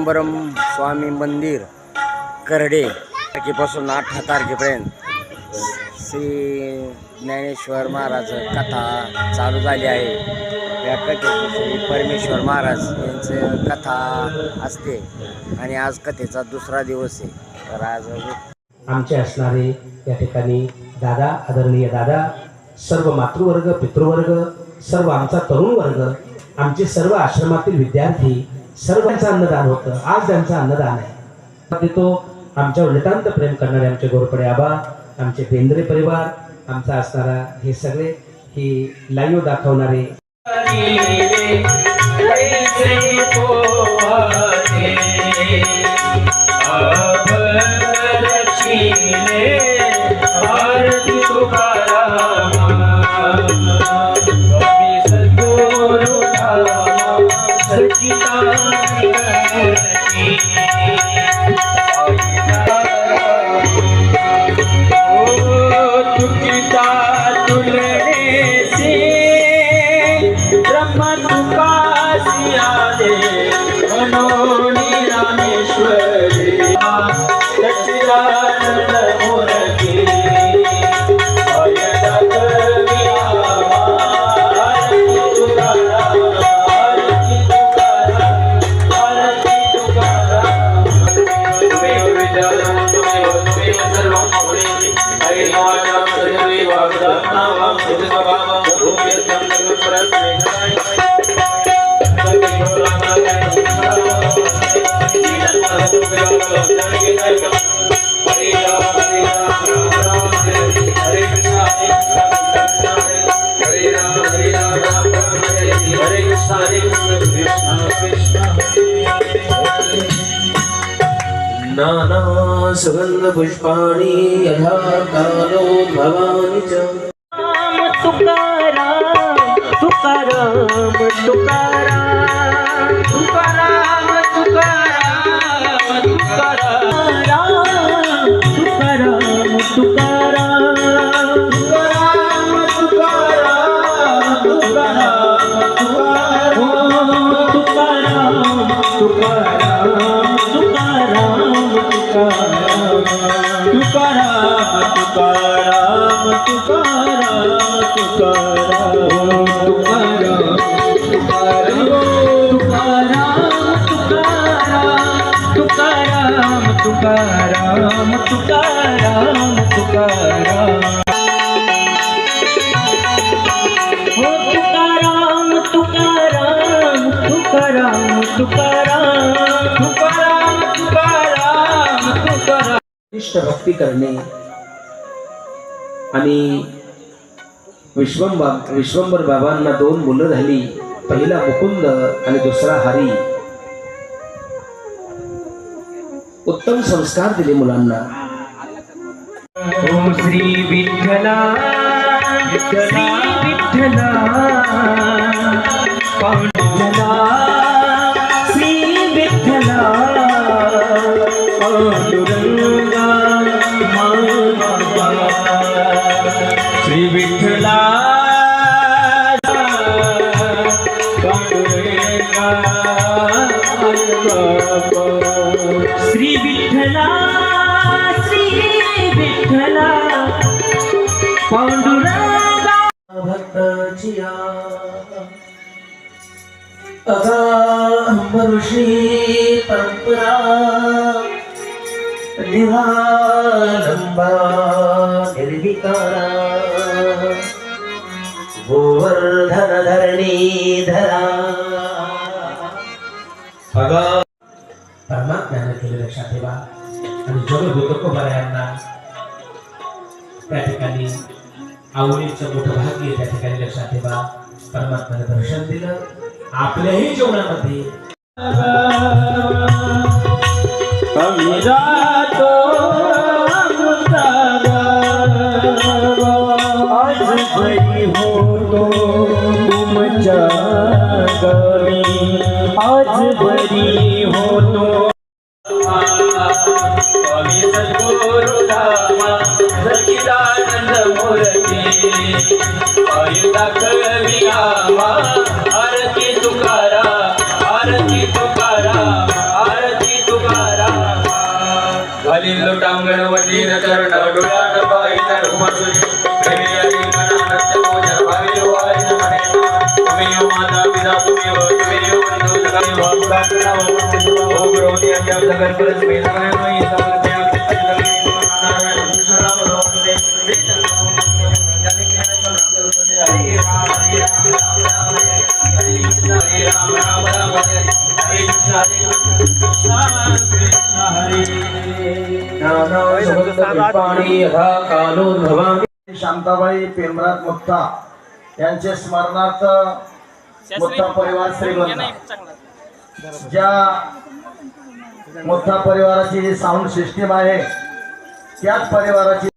चिदंबरम स्वामी मंदिर करडे तारखेपासून 18 तारखेपर्यंत श्री ज्ञानेश्वर महाराज कथा चालू झाली आहे। या कथेत श्री परमेश्वर महाराज यांची कथा असते आणि आज कथेचा दुसरा दिवस आहे। तर आज आमचे असणारे या ठिकाणी दादा, आदरणीय दादा, सर्व मातृवर्ग, पितृवर्ग, सर्व आमचा तरुण वर्ग, आमचे सर्व आश्रमातील विद्यार्थी, सर्वांचं अन्नदान होतं। आज त्यांचं अन्नदान आहे। तो आमच्यावर नितांत प्रेम करणारे आमचे गोरपडे आबा, आमचे बेंद्रे परिवार, आमचा असणारा हे सगळे ही लाईव्ह दाखवणारे नाना सुगंध पुष्पाणि यथा कालोद्भवानि च तुकाराम तुकाराम तुकाराम तुकाराम तुकाराम तुकाराम तुकाराम तुकाराम इष्ट भक्ती करणे आणि विश्वंभर बाबांना 2 मुलं झाली। पहिला मुकुंद आणि दुसरा हरी। उत्तम संस्कार दिले मुलांना। ओम श्री विठ्ठला श्री विठ्ठला पांडुरंगा श्री विठ्ठला पांडुरंगा श्री विठ्ठला पांडुरंगा श्री विठ्ठला विठ्ठला पांडुरंगा भक्ताचिया ऋषी परंपरा निरालंबा निर्विकारा गोवर्धन धरणी धरा परमात्म्याने केले लक्षात ठेवा। आणि जगदुतकोबरायांना त्या ठिकाणी आवडीचं मोठं भाग्य त्या ठिकाणी लक्षात ठेवा। परमात्म्याने दर्शन दिलं आपल्याही जीवनामध्ये। आम्ही जातो आज बरी होतो तुमच्या गावी, आज बरी होतो स्वामी सद्गुरु धामा सच्चिदानंद मूर्ती आयुधा कवी आरती तुकाराम आरती तुकाराम आरती मंगलवतीन चरण डोळ्यात पाहिला रुमासुरी प्रेमी आणि गणानंद पूजन भावी वारी म्हणे तुम्ही यो माता पिता तुम्ही हो तुम्ही यो बंधू सगळे वाकुडा करा ओ गुरुनी आज्ञा सगळ परस मे सगळे नोई समर्पया सगळे नारायण कृष्ण राम रोमते जाने के हरे राम हरे राम हरे कृष्ण हरे राम राम राम हरे कृष्ण कृष्ण हरे नानावशबद्धपाणी यथा कालोद्भवामि शांताबाई पेमराज मुक्ता यांचे स्मरणार्थ मुक्ता परिवार श्रीगोंदा ज्या मुक्ता परिवाराची जी साऊंड सिस्टीम आहे त्याच परिवाराची